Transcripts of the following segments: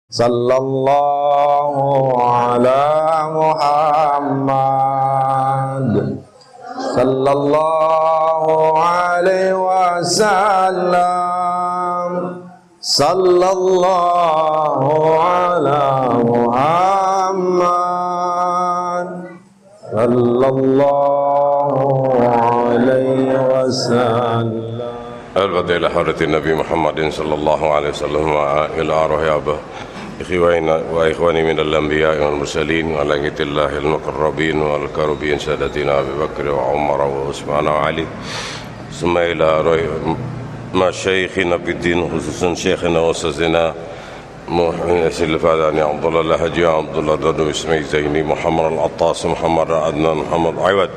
Sallallahu ala Muhammad Sallallahu alaihi wasallam Sallallahu ala Muhammad Sallallahu alaihi wasallam. Al-Fatihah ila hadratin Nabi Muhammadin sallallahu alaihi wasallam wa ila arwah abah ikhwani minal anbiya wal mursalin wa langitillahil muqarrabin wal karubin sadatina Abu Bakr wa Umar wa Utsman wa Ali summa ila masyayikhina biddin khususan syekhina wa ustazina Muhammad Silfadani Abdullah Haji Abdullah Dadu Ismail Zaini Muhammad Al-Attas Muhammad Adnan Muhammad Aiwad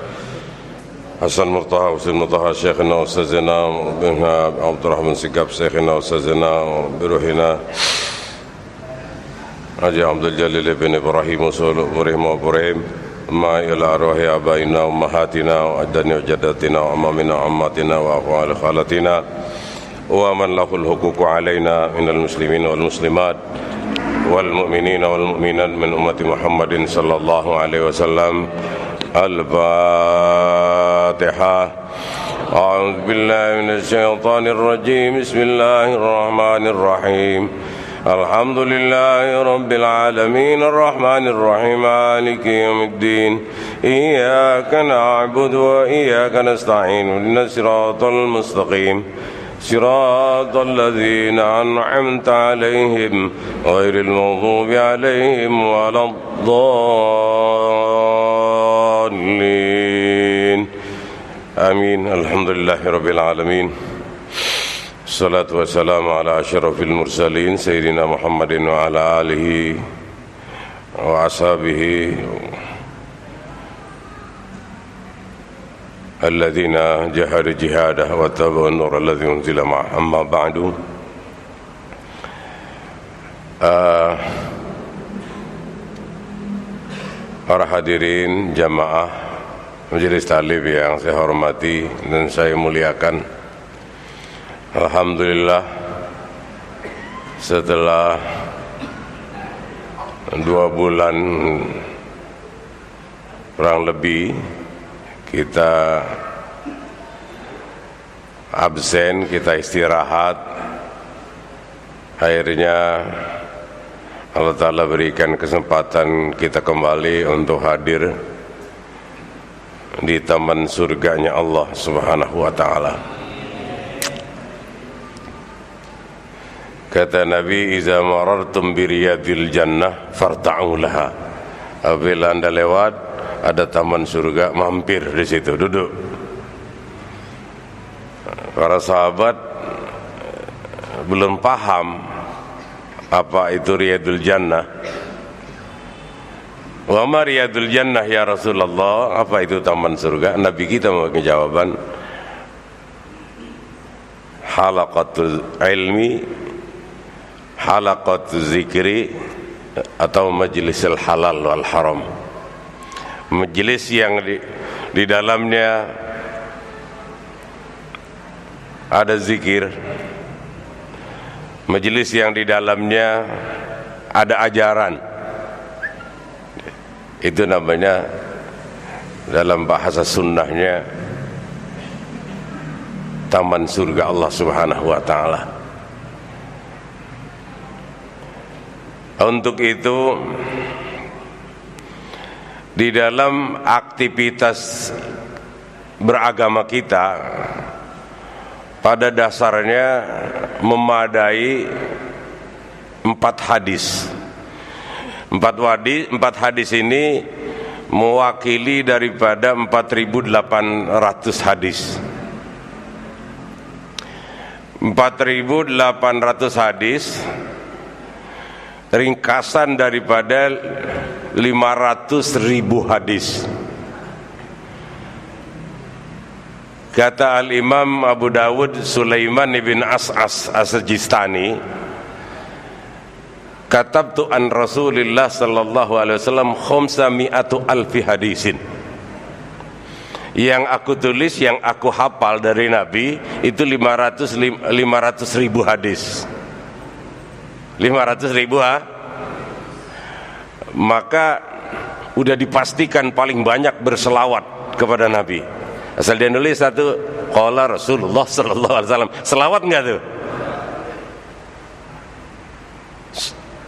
Hasan Murtaha Husin Murtaha syekhina wa ustazina Abdurrahman Sigab syekhina wa ustazina biruhina Haji Abdul Jalil ibn Ibrahim Usul Ibrahim wa Ibrahim ma ila arwahi abaina wa ummahatina wa ajdadina wa jaddatina wa amamina wa ammatina wa akhwali khalatina wa man lahul huququ alaina minal muslimin wal muslimat wal mu'minina wal mu'minat min ummati Muhammadin sallallahu alaihi wasallam. Al-Fatihah. A'udzu billahi minasy syaithanir rajim. Bismillahir rahmanir rahim. Alhamdulillahi rabbil alamin arrahmanir rahim maliki yaumiddin iyyaka na'budu wa iyyaka nasta'in ihdinas siratal mustaqim siratal ladzina an'amta 'alaihim ghairil maghdubi 'alaihim waladdallin. Amin. Alhamdulillahi rabbil alamin. Salatu wassalamu ala asyrafil mursalin Sayyidina Muhammadin wa ala alihi wa ashabihi alladhina jahadu jihadah wa tabaun nur alladhi unzila ma'ah. Amma ba'du. Para hadirin jamaah majelis talib yang saya hormati dan saya muliakan, alhamdulillah setelah 2 bulan kurang lebih kita absen, kita istirahat, akhirnya Allah Ta'ala berikan kesempatan kita kembali untuk hadir di taman surganya Allah Subhanahu wa Ta'ala. Kata Nabi, "Iza marartum bi riyadil jannah farta'u laha." Apabila Anda lewat ada taman surga, mampir di situ, duduk. Para sahabat belum paham apa itu riyadul jannah. Wa ma riyadul jannah ya Rasulullah? Apa itu taman surga? Nabi kita memberi jawaban, halaqatul ilmi, halaqatu zikri, atau majlisul halal wal haram. Majelis yang di dalamnya ada zikir, majelis yang di dalamnya ada ajaran. Itu namanya dalam bahasa sunnahnya taman surga Allah Subhanahu wa Ta'ala. Untuk itu, di dalam aktivitas beragama kita pada dasarnya memadai 4 hadis. 4 hadis ini mewakili daripada 4.800 hadis. 4.800 hadis ringkasan daripada 500.000 hadis. Kata Al-Imam Abu Dawud Sulaiman ibn As'as As-Sijistani, katabtu an Rasulillah sallallahu alaihi wasallam 500,000 hadisin. Yang aku tulis, yang aku hafal dari Nabi itu 500.000 hadis. 500.000 maka udah dipastikan paling banyak berselawat kepada Nabi. Asal dia nulis satu, qala Rasulullah sallallahu alaihi wasallam. Selawat enggak tuh?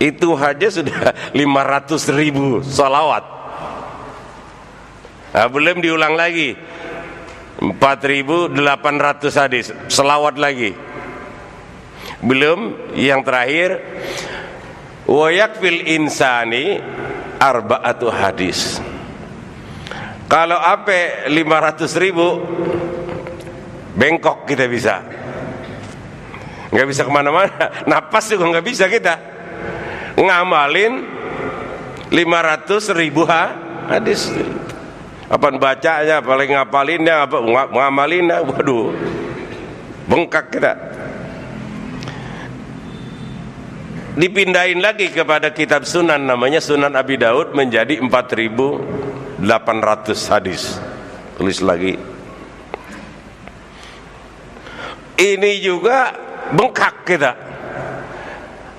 Itu aja sudah 500.000 salawat. Nah, belum diulang lagi 4.800 hadis, selawat lagi. Belum yang terakhir, wa yakfil insani arba'atu hadis. Kalau apa 500.000 bengkok kita bisa, nggak bisa kemana-mana, napas juga nggak bisa kita ngamalin 500.000 hadis. Apaan bacanya, paling ngapalinnya, apa ngamalinnya, waduh, bengkak kita. Dipindahin lagi kepada kitab sunan, namanya Sunan Abi Daud, menjadi 4.800 hadis. Tulis lagi. Ini juga bengkak kita.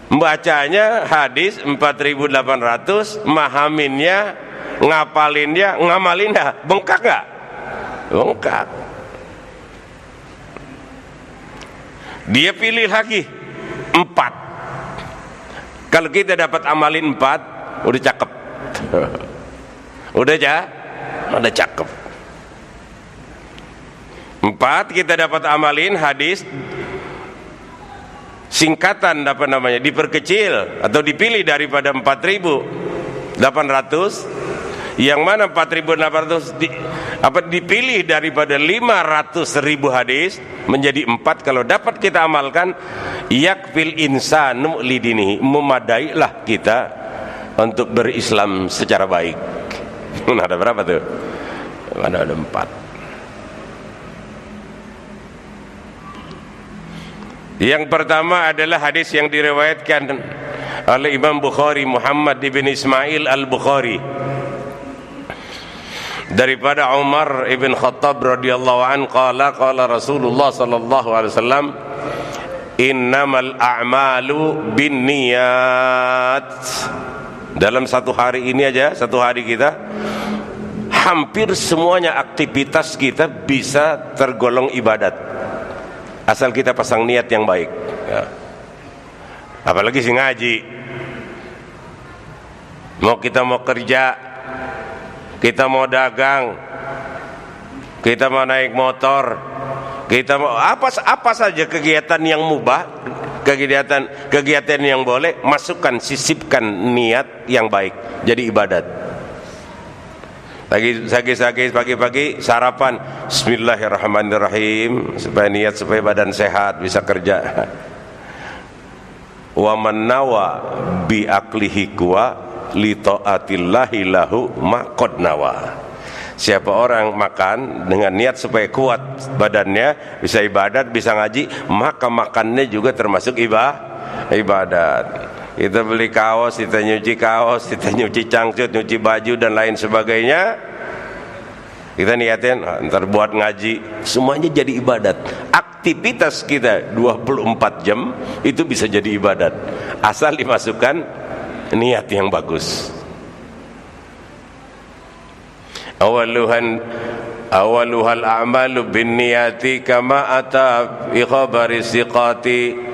Bacanya hadis 4.800, mahaminnya, ngapalinnya, ngamalinnya, bengkak gak? Bengkak. Dia pilih lagi 4. Kalau kita dapat amalin 4, udah cakep. Udah cakep. 4 kita dapat amalin hadis singkatan, apa namanya, diperkecil atau dipilih daripada 4.800, yang mana 4.800 dipilih daripada 500.000 hadis menjadi 4. Kalau dapat kita amalkan, yakfil insanu lidinihi, memadailah kita untuk berislam secara baik. Ada berapa tuh? Ada 4. Yang pertama adalah hadis yang diriwayatkan oleh Imam Bukhari, Muhammad ibn Ismail al-Bukhari, daripada Umar ibn Khattab radhiyallahu anhu, qala Rasulullah sallallahu alaihi wasallam, innamal a'malu binniyat. Dalam satu hari ini aja, satu hari kita, hampir semuanya aktivitas kita bisa tergolong ibadat, asal kita pasang niat yang baik ya. Apalagi si ngaji, kita mau kerja, kita mau dagang, kita mau naik motor, kita mau apa saja kegiatan yang mubah, kegiatan yang boleh, masukkan, sisipkan niat yang baik, jadi ibadat. Pagi-pagi sarapan, bismillahirrahmanirrahim, supaya niat, supaya badan sehat, bisa kerja. Wa man nawa bi aqlihi kuwa li taatillahi lahu ma qad nawa. Siapa orang makan dengan niat supaya kuat badannya, bisa ibadat, bisa ngaji, maka makannya juga termasuk ibadat. Kita beli kaos, kita nyuci kaos, kita nyuci cangcut, nyuci baju dan lain sebagainya, kita niatin ntar buat ngaji, semuanya jadi ibadat. Aktivitas kita 24 jam itu bisa jadi ibadat, asal dimasukkan niat yang bagus. Awaluhal a'malu bin niyati kama ata bi khabari siqati.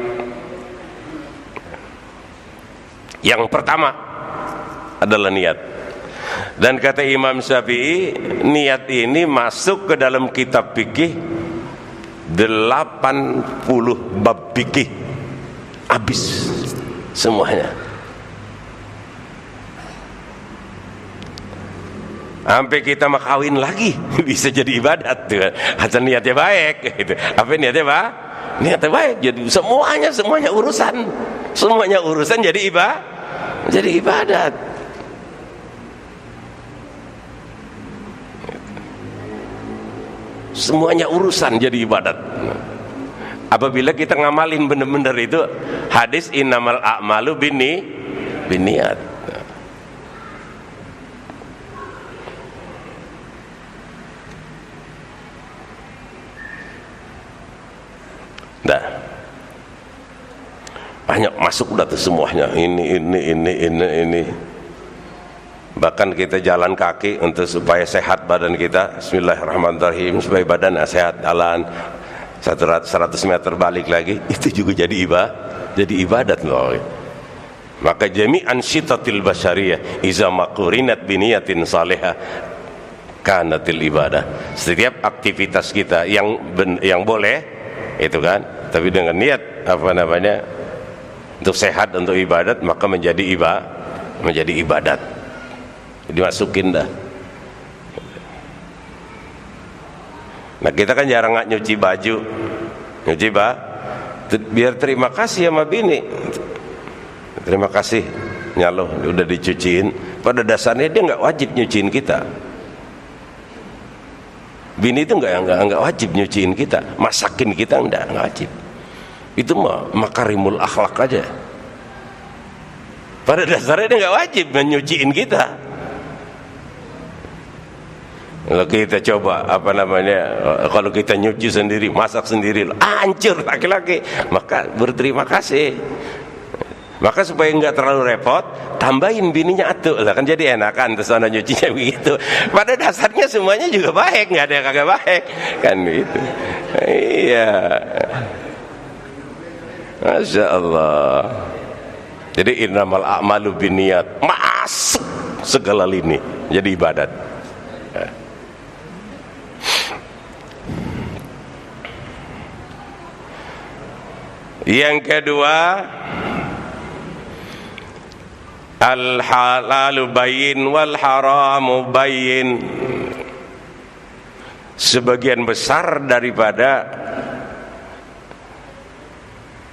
Yang pertama adalah niat. Dan kata Imam Syafi'i, niat ini masuk ke dalam kitab fikih 80 bab fikih, habis semuanya. Sampai kita mau kawin lagi bisa jadi ibadat tuh, asal niatnya baik gitu. Apa niatnya niatnya baik, jadi semuanya urusan jadi ibadat. Semuanya urusan jadi ibadat. Apabila kita ngamalin benar-benar itu hadis innamal a'malu binniyat. Nah, banyak masuk udah tuh semuanya, ini. Bahkan kita jalan kaki untuk supaya sehat badan kita. Bismillahirrahmanirrahim, supaya badan sehat, jalan 100 meter balik lagi, itu juga jadi ibadat loh. Maka jami'an syitatil basyariyah iza maqurinat biniyatin salihah kanatil ibadah. Setiap aktivitas kita yang boleh itu kan, tapi dengan niat untuk sehat, untuk ibadat, maka menjadi ibadat. Dimasukin dah. Nah, kita kan jarang nyuci baju, biar terima kasih sama bini. Terima kasih nyaloh udah dicuciin. Pada dasarnya dia nggak wajib nyuciin kita. Bini itu nggak wajib nyuciin kita, masakin kita nggak wajib. Itu mah makarimul akhlak aja. Pada dasarnya dia nggak wajib nyuciin kita. Kalau kita coba kalau kita nyuci sendiri, masak sendiri, hancur laki-laki. Maka berterima kasih. Maka supaya nggak terlalu repot, tambahin bininya atuh lah, kan jadi enakan terus ana nyucinya begitu. Pada dasarnya semuanya juga baik, nggak ada yang kagak baik kan gitu. Iya, Masya Allah. Jadi innamal a'malu binniyat, masuk segala lini jadi ibadat. Yang kedua, al-halalu bayyin wal haramu bayyin. Sebagian besar daripada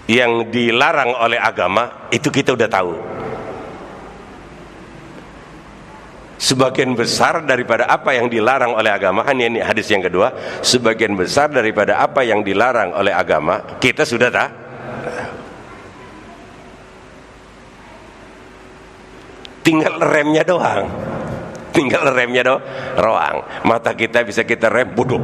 yang dilarang oleh agama itu kita udah tahu. Sebagian besar daripada apa yang dilarang oleh agama, ini hadis yang kedua, sebagian besar daripada apa yang dilarang oleh agama kita sudah tahu. Tinggal remnya doang. Mata kita bisa kita rem, bodoh.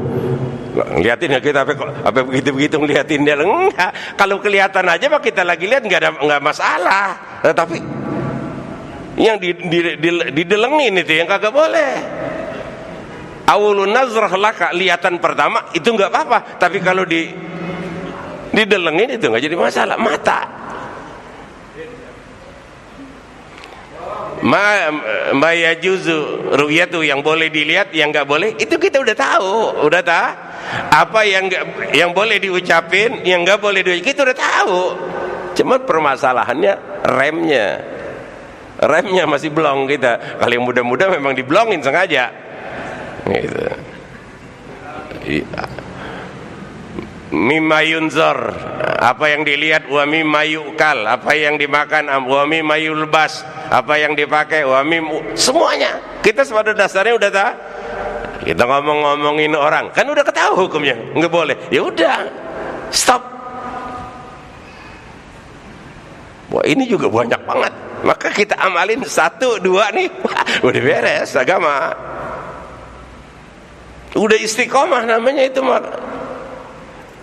Lihatin ya kita apa begitu ngeliatin dia. Enggak. Kalau kelihatan aja mah kita lagi lihat enggak masalah. Tetapi yang didelengin itu yang kagak boleh. Awalun nazrah laka, lihatan pertama itu enggak apa-apa, tapi kalau didelengin itu enggak jadi masalah. Mata ma yajuzu ru'yatu, yang boleh dilihat, yang enggak boleh itu kita udah tahu, apa yang boleh diucapin, yang enggak boleh diucapin kita udah tahu. Cuma permasalahannya remnya masih blong kita. Kalau yang muda-muda memang diblongin sengaja gitu. Mimma yunzar, apa yang dilihat, wa mimma yukal, apa yang dimakan, wa mimma yulbas, apa yang dipakai, wa semuanya kita pada dasarnya udah tahu. Kita ngomongin orang kan udah ketahui hukumnya nggak boleh, ya udah stop. Wah, ini juga banyak banget, maka kita amalin 1, 2 nih udah beres agama, udah istiqomah namanya itu mah.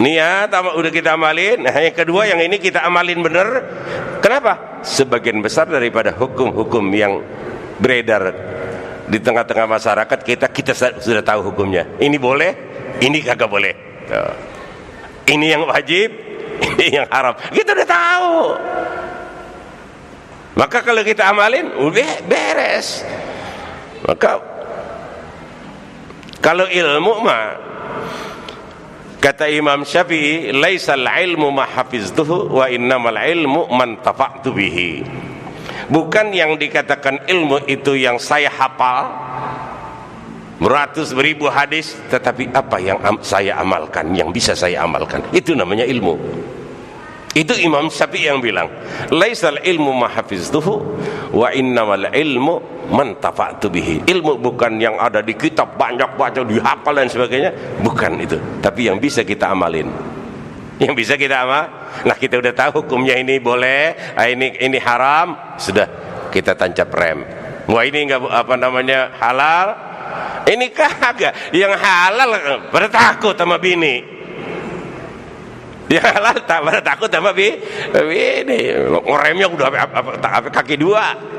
Niat udah kita amalin. Nah, yang kedua yang ini kita amalin bener. Kenapa? Sebagian besar daripada hukum-hukum yang beredar di tengah-tengah masyarakat kita sudah tahu hukumnya. Ini boleh, ini kagak boleh. Ini yang wajib, ini yang haram. Kita udah tahu. Maka kalau kita amalin udah beres. Maka kalau ilmu mah, kata Imam Syafi'i, laisal ilmu ma hafiztuhu wa innamal ilmu man tafa'tu bihi. Bukan yang dikatakan ilmu itu yang saya hafal beratus beribu hadis, tetapi apa yang saya amalkan, yang bisa saya amalkan, itu namanya ilmu. Itu Imam Syafi'i yang bilang, laisal ilmu ma hafiztuhu wa innamal ilmu man tafa'tu bihi. Ilmu bukan yang ada di kitab banyak baca dihafal dan sebagainya, bukan itu, tapi yang bisa kita amalin, yang bisa kita amal. Nah, kita udah tahu hukumnya, ini boleh, ini haram, sudah kita tancap rem. Wah, ini enggak halal, ini kagak. Yang halal pada takut sama bini, yang halal pada takut sama bini, remnya udah kaki 2.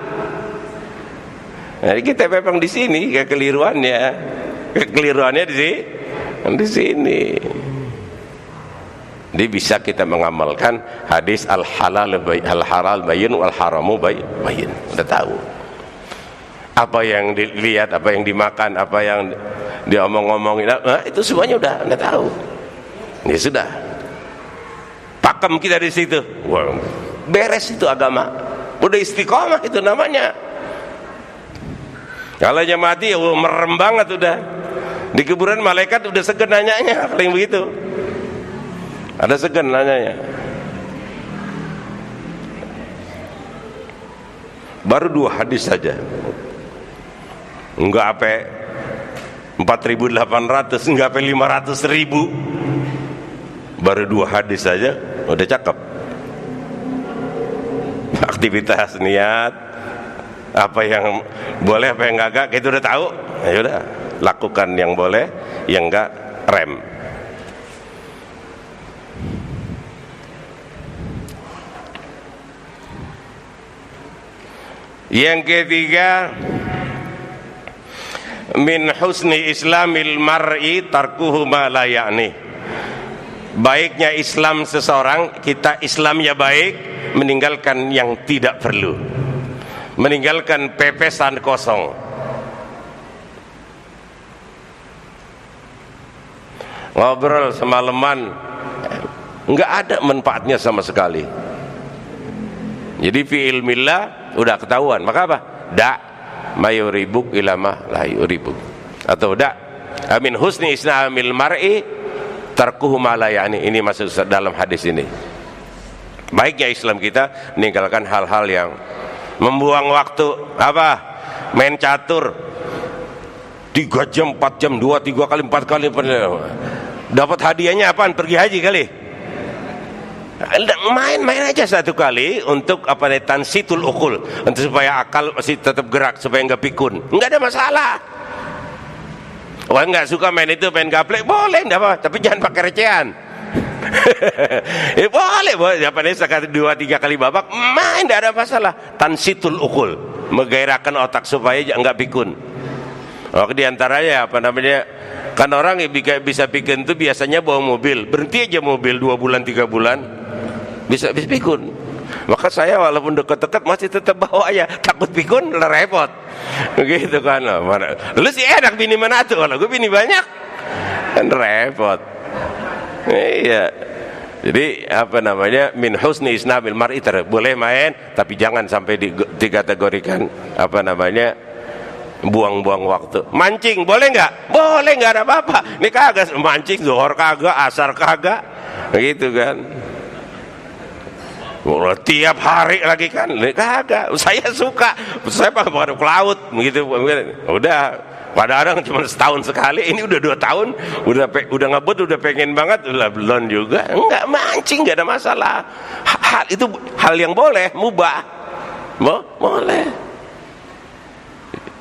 Jadi kita memang di sini kekeliruannya di sini. Jadi bisa kita mengamalkan hadis al halal bayyin wal haramu bayyin. Udah tahu apa yang dilihat, apa yang dimakan, apa yang diomong-omongin, itu semuanya udah tahu. Ya sudah, pakem kita di situ. Wah, beres itu agama. Udah istiqomah itu namanya. Kalau mati ya merem banget udah. Di kuburan malaikat udah segan nanyanya, paling begitu. Ada segan nanyanya. Baru 2 hadis saja. Enggak sampai 4.800, enggak sampai 500.000. Baru 2 hadis saja udah cakep. Aktivitas niat, apa yang boleh, apa yang enggak, kita udah tahu. Ya udah, lakukan yang boleh, yang enggak rem. Yang ketiga, min husni islamil mar'i tarkuhu ma la ya'ni. Baiknya Islam seseorang, kita Islamnya baik, meninggalkan yang tidak perlu, meninggalkan pepesan kosong. Ngobrol semalaman enggak ada manfaatnya sama sekali. Jadi fi ilmillah udah ketahuan, maka apa? Da mayuribuk ilama la yuribuk. Atau da amin husni islamil mar'i tarkuhu ma la ya'ni. Ini masuk dalam hadis ini. Baiknya Islam kita meninggalkan hal-hal yang membuang waktu. Apa? Main catur 3 jam, 4 jam, 2, 3 kali, 4 kali. Dapat hadiahnya apaan? Pergi haji kali. Main-main aja 1 kali untuk apa nih, tansitul ukul, untuk supaya akal masih tetap gerak, supaya enggak pikun. Enggak ada masalah. Wah, enggak suka main itu, main gaplek, boleh enggak apa, tapi jangan pakai recehan. Boleh apa nih, sekali 2-3 kali babak main, enggak ada masalah. Tansitul ukul, menggairahkan otak supaya enggak pikun. Di antaranya apa namanya, kan orang yang bisa pikun itu biasanya bawa mobil, berhenti aja mobil 2 bulan 3 bulan bisa pikun. Maka saya walaupun dekat-dekat masih tetap bawa aja, takut pikun repot gitu kan. Lu sih enak bini mana tuh, kalau gue bini banyak kan repot. Iya, jadi apa namanya, min husni islamil mar'i, boleh main tapi jangan sampai dikategorikan apa namanya, buang-buang waktu. Mancing boleh nggak? Boleh, nggak ada apa-apa. Ini kagak mancing zuhur kagak, asar kagak, gitu kan. Tiap hari lagi kan, kagak. Saya suka, saya baru ke laut gitu. Udah, kadang-kadang cuma setahun sekali. Ini udah 2 tahun, udah ngebut, udah pengen banget, udah belum juga. Enggak, mancing nggak ada masalah. Itu hal yang boleh, mubah, boleh.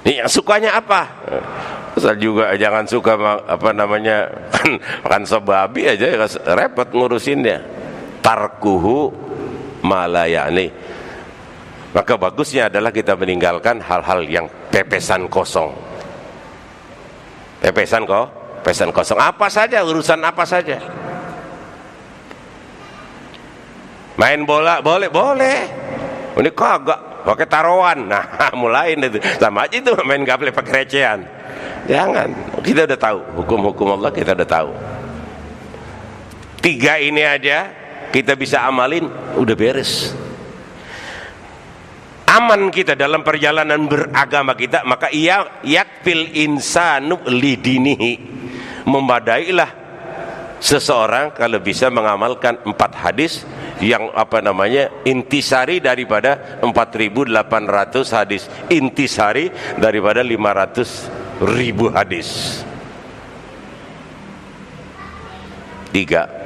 Ini yang sukanya apa? Asal juga jangan suka apa namanya, makan sebabi aja repot ngurusinnya. Tarkuhu malayani. Maka bagusnya adalah kita meninggalkan hal-hal yang pepesan kosong. Pepesan kosong. Apa saja, urusan apa saja. Main bola boleh. Ini kagak, pakai taruhan. Nah, mulain itu. Sama aja itu main gaple pakai recehan. Jangan. Kita udah tahu hukum-hukum Allah, kita udah tahu. 3 ini aja kita bisa amalin, udah beres. Aman kita dalam perjalanan beragama kita. Maka yakfil insanu lidinihi, memadailah seseorang kalau bisa mengamalkan 4 hadis yang apa namanya, intisari daripada 4.800 hadis, intisari daripada 500.000 hadis. 3.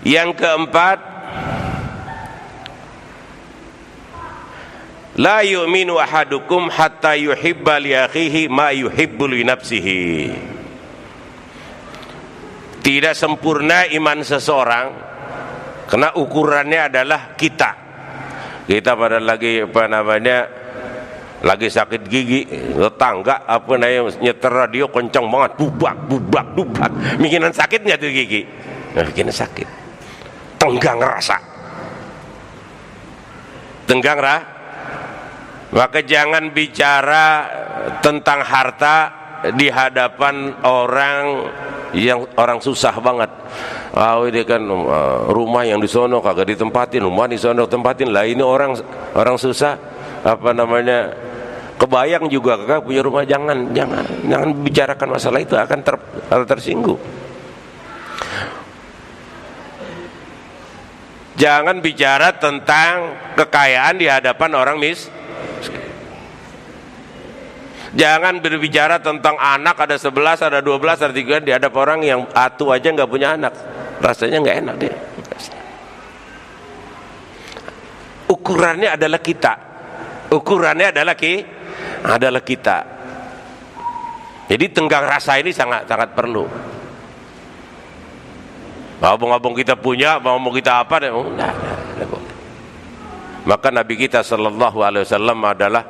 Yang keempat, la yu'minu ahadukum hatta yuhibba li akhihi ma yuhibbu li nafsihi. Tidak sempurna iman seseorang karena ukurannya adalah kita pada lagi apa namanya, lagi sakit gigi, tetangga apa namanya nyeter radio kencang banget, bubak bubak bubak, bikinan sakit nggak tuh gigi? Bikinan sakit, tenggang rasa, tenggang maka jangan bicara tentang harta di hadapan orang susah banget. Ini kan rumah yang di sono kagak ditempatin, rumah di sono tempatin lah, ini orang susah apa namanya kebayang juga kagak punya rumah. Jangan bicarakan masalah itu, akan tersinggung. Jangan bicara tentang kekayaan di hadapan orang miskin. Jangan berbicara tentang anak ada 11, ada 12, ada 3 di hadapan orang yang atu aja nggak punya anak, rasanya nggak enak deh. Ukurannya adalah kita. Ukurannya adalah kita. Jadi tenggang rasa ini sangat perlu. Abang-abang kita punya, mau kita apa? Maka Nabi kita Sallallahu Alaihi Wasallam adalah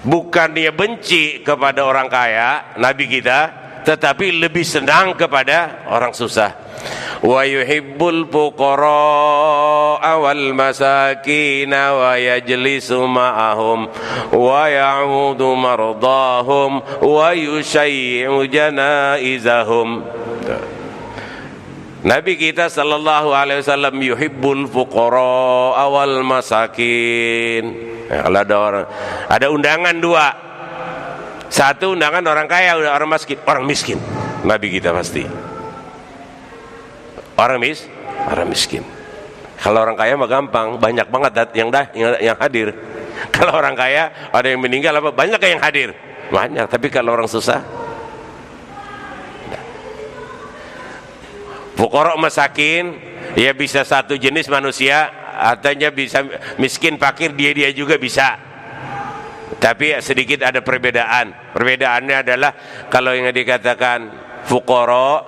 bukan dia benci kepada orang kaya, Nabi kita, tetapi lebih senang kepada orang susah. Wa yuhibbul fuqara wal masakin wa yajlisu ma'ahum wa ya'udu mardahum wa yushayyi'u janaizahum. Nabi kita Sallallahu Alaihi Wasallam yuhibbul fuqara wal masakin. Kalau ada undangan 2, 1 undangan orang kaya, orang miskin. Nabi kita pasti orang miskin. Kalau orang kaya mah gampang, banyak banget yang hadir. Kalau orang kaya ada yang meninggal apa banyak yang hadir, banyak. Tapi kalau orang susah, fuqara masakin, ya bisa satu jenis manusia, artinya bisa miskin fakir, dia juga bisa. Tapi sedikit ada perbedaan. Perbedaannya adalah kalau yang dikatakan fuqara,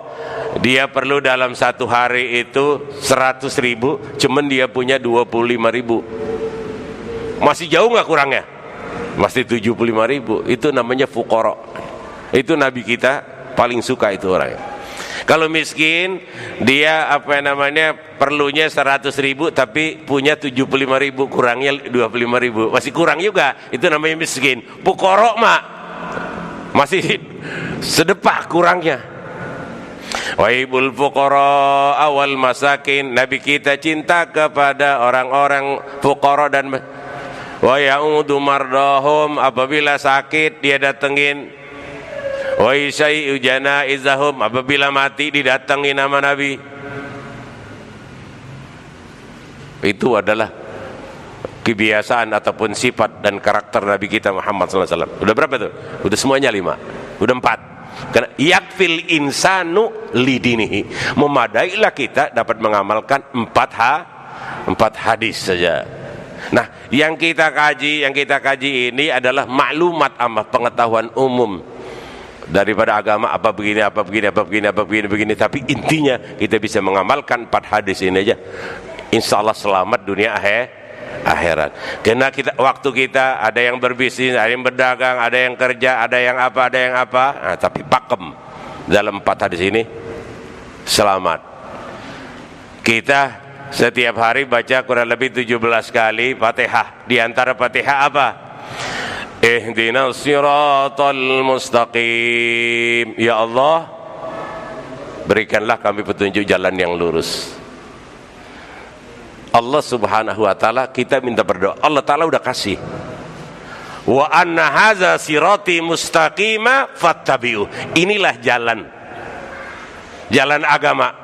dia perlu dalam satu hari itu 100.000, cuman dia punya 25.000. Masih jauh nggak kurangnya? Masih 75.000. Itu namanya fuqara. Itu Nabi kita paling suka itu orangnya. Kalau miskin, dia perlunya 100.000 tapi punya 75.000, kurangnya 25.000, masih kurang juga, itu namanya miskin. Fuqara mah masih sedepah kurangnya. Waibul fuqara awal masakin, Nabi kita cinta kepada orang-orang fuqara dan wa ya'udu mardahum, apabila sakit dia datengin. Wa yushayyi'u janaizahum, apabila mati didatangi nama Nabi. Itu adalah kebiasaan ataupun sifat dan karakter Nabi kita Muhammad SAW. Udah berapa tuh? Udah semuanya 5. Udah 4. Karena yakfil insanu lidinihi, memadailah kita dapat mengamalkan 4 hadis saja. Nah, yang kita kaji ini adalah maklumat pengetahuan umum daripada agama, apa begini, tapi intinya kita bisa mengamalkan 4 hadis ini aja, insya Allah selamat dunia akhirat. Karena waktu kita ada yang berbisnis, ada yang berdagang, ada yang kerja, ada yang apa, nah, tapi pakem dalam 4 hadis ini selamat. Kita setiap hari baca kurang lebih 17 kali Fatihah. Di antara Fatihah apa? Ihdinas siratal mustaqim. Ya Allah, berikanlah kami petunjuk jalan yang lurus. Allah Subhanahu wa taala, kita minta berdoa, Allah taala udah kasih. Wa anna hadza sirati mustaqima fattabi'u. Inilah jalan agama.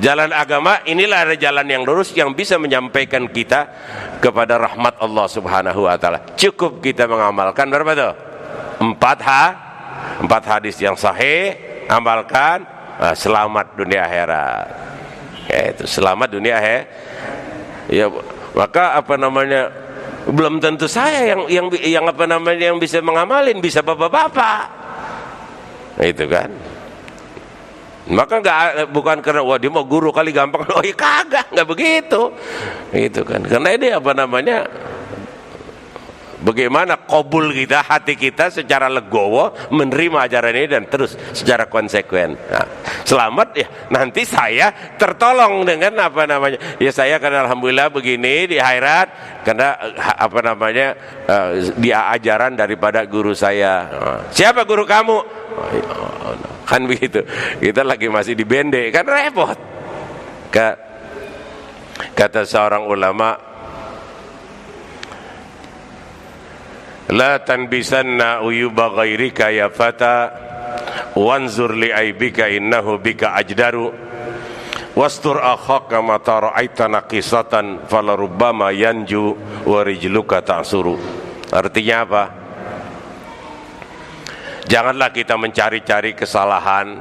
Jalan agama inilah ada jalan yang lurus yang bisa menyampaikan kita kepada rahmat Allah Subhanahu wa taala. Cukup kita mengamalkan berapa tuh? 4 hadis yang sahih, amalkan, selamat dunia akhirat. Itu selamat dunia akhirat. Ya, maka belum tentu saya yang bisa mengamalin, bisa bapak-bapak. Itu kan. Maka bukan karena wah dia mau guru kali gampang, oh ya kagak, nggak begitu, gitu kan. Karena ini Bagaimana qabul kita, hati kita secara legowo menerima ajaran ini dan terus secara konsekuen. Nah, selamat ya, nanti saya tertolong dengan apa namanya? Ya saya kan alhamdulillah begini di akhirat karena apa namanya? Dia ajaran daripada guru saya. Siapa guru kamu? Kan begitu. Kita lagi masih di bende, kan repot. Kata seorang ulama, la tanbisanna uyuba ghairika ya fata wanzur li aibika innahu bika ajdaru wastur akhaka mata ra'aita naqisatan falarubbama yanju wa rijluka ta'suru. Artinya apa? Janganlah kita mencari-cari kesalahan,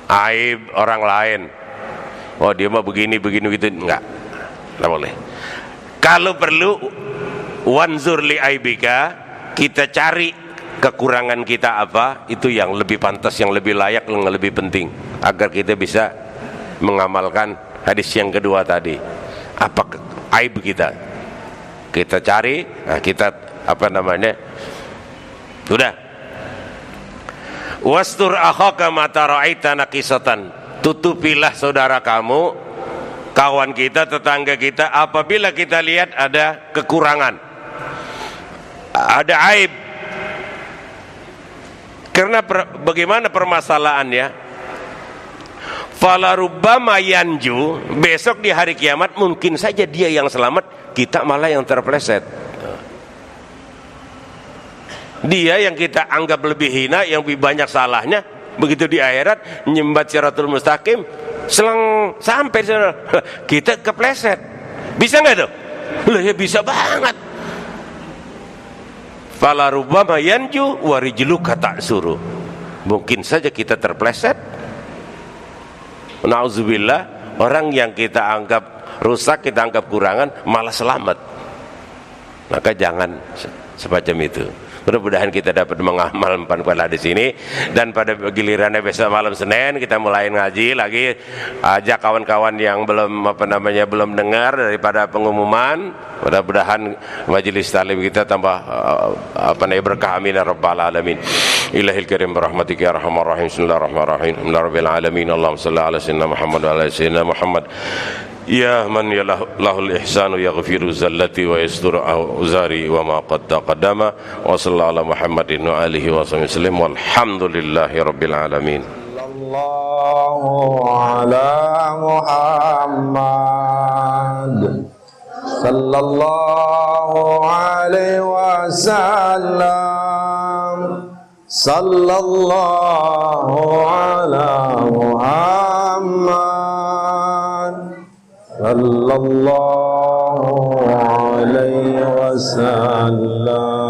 aib orang lain. Oh dia mah begini gitu, enggak boleh. Kalau perlu wanzur li aibika, kita cari kekurangan kita apa, itu yang lebih pantas, yang lebih layak, yang lebih penting, agar kita bisa mengamalkan hadis yang kedua tadi. Apa aib kita cari, nah kita apa namanya, sudah. Wastur akhaka mata ra'aita naqisatan, tutupilah saudara kamu, kawan kita, tetangga kita, apabila kita lihat ada kekurangan, ada aib. Karena bagaimana permasalahannya? Falarubbama yanju, besok di hari kiamat mungkin saja dia yang selamat, kita malah yang terpleset. Dia yang kita anggap lebih hina, yang lebih banyak salahnya, begitu di akhirat nyembat siratul mustaqim, selang sampai kita kepleset. Bisa nggak tuh? Loh ya bisa banget. Fala rubbama yanju wa rijluka ta'suru. Mungkin saja kita terpleset. Nauzubillah, orang yang kita anggap rusak, kita anggap kurangan, malah selamat. Maka jangan semacam itu. Mudah-mudahan kita dapat mengamal pada di sini, dan pada gilirannya besok malam Senin kita mulai ngaji lagi. Ajak kawan-kawan yang belum belum dengar daripada pengumuman. Mudah-mudahan majelis talim kita tambah berkah, amin ya rabbal alamin. Ilahil karim berahmatika ya arhamar rahim. Bismillahirrahmanirrahim. Alhamdulillahirabbil alamin. Allahumma shalli ala sayyidina Muhammad wa ala sayyidina Muhammad. Ya man ya lahul ihsanu yaghfiru zallati wa yasturu uzari wa ma qad taqaddama wa sallallahu ala Muhammadin wa alihi wa sallam walhamdulillahi rabbil alamin. Sallallahu ala Muhammad sallallahu alaihi wasallam, sallallahu ala Muhammad sallallahu alaihi wasallam.